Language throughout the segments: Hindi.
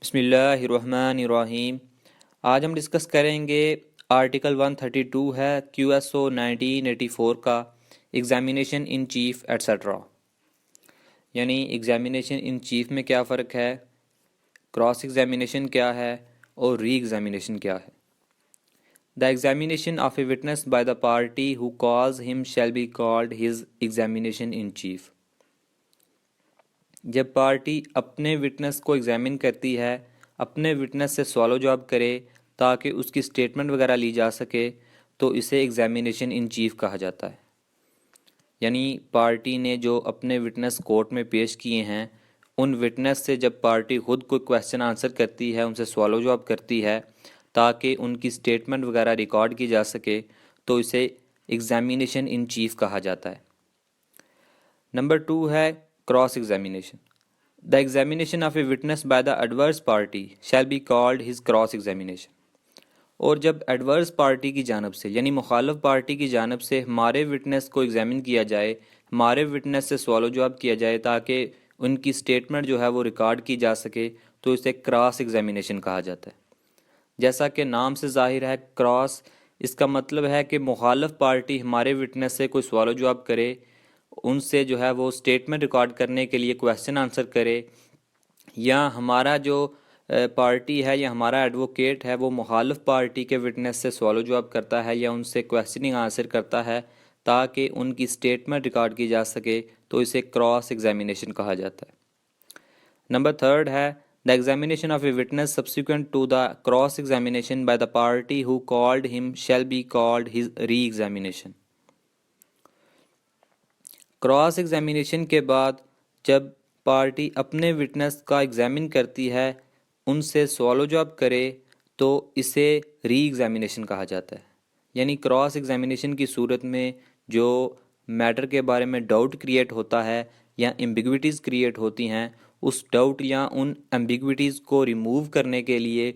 बिस्मिल्लाहिर्रहमानिर्रहीम। आज हम डिस्कस करेंगे आर्टिकल 132 है QSO 1984 का, एग्ज़ामिनेशन इन चीफ़ एट्सट्रा। यानी एग्ज़ामिनेशन इन चीफ़ में क्या फ़र्क है, क्रॉस एग्ज़ामिनेशन क्या है और री एग्ज़ामिनेशन क्या है। The examination of a witness bye the party who cause him shall be called his examination in chief. जब पार्टी अपने विटनेस को एग्ज़ामिन करती है, अपने विटनेस से सवाल जवाब करे ताकि उसकी स्टेटमेंट वगैरह ली जा सके, तो इसे एग्ज़ामिनेशन इन चीफ़ कहा जाता है। यानी पार्टी ने जो अपने विटनेस कोर्ट में पेश किए हैं, उन विटनेस से जब पार्टी ख़ुद कोई क्वेश्चन आंसर करती है, उनसे सवाल जवाब करती है ताकि उनकी स्टेटमेंट वगैरह रिकॉर्ड की जा सके, तो इसे एग्ज़ामिनेशन इन चीफ़ कहा जाता है। नंबर 2 है cross examination. The examination of a witness by the adverse party shell be called his cross examination. और जब एडवर्स पार्टी की जानब से यानी मुखालिफ पार्टी की जानब से हमारे विटनेस को एग्ज़ामिन किया जाए, हमारे विटनेस से सवाल जवाब किया जाए ताकि उनकी स्टेटमेंट जो है वो रिकॉर्ड की जा सके, तो इसे क्रॉस एग्ज़ामिनेशन कहा जाता है। जैसा कि नाम से ज़ाहिर है, क्रॉस, इसका मतलब है कि मुखालिफ पार्टी हमारे विटनेस से कोई सवाल जवाब करे, उनसे जो है वो स्टेटमेंट रिकॉर्ड करने के लिए क्वेश्चन आंसर करे, या हमारा जो पार्टी है या हमारा एडवोकेट है वो मुखालिफ पार्टी के विटनेस से सवाल जवाब करता है या उनसे क्वेश्चनिंग आंसर करता है ताकि उनकी स्टेटमेंट रिकॉर्ड की जा सके, तो इसे क्रॉस एग्ज़ामिनेशन कहा जाता है। नंबर 3 है the examination of a witness subsequent to the cross examination by the party who called him shall be called his reexamination. Cross examination के बाद जब पार्टी अपने विटनेस का एग्ज़ामिन करती है, उनसे सवाल जवाब करे, तो इसे री एग्ज़ामिनेशन कहा जाता है। यानी क्रॉस एग्ज़ामिनेशन की सूरत में जो मैटर के बारे में डाउट क्रिएट होता है या एम्बिग्विटीज़ क्रिएट होती हैं, उस डाउट या उन एम्बिग्विटीज़ को रिमूव करने के लिए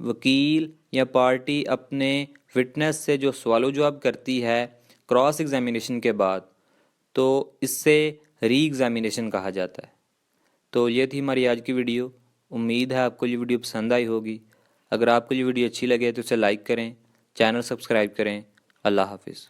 वकील या पार्टी अपने विटनेस से जो सवाल जवाब करती है क्रॉस एग्ज़ामिनेशन के बाद, तो इससे री एग्ज़ामिनेशन कहा जाता है। तो ये थी हमारी आज की वीडियो। उम्मीद है आपको ये वीडियो पसंद आई होगी। अगर आपको ये वीडियो अच्छी लगे तो इसे लाइक करें, चैनल सब्सक्राइब करें। अल्लाह हाफिज़।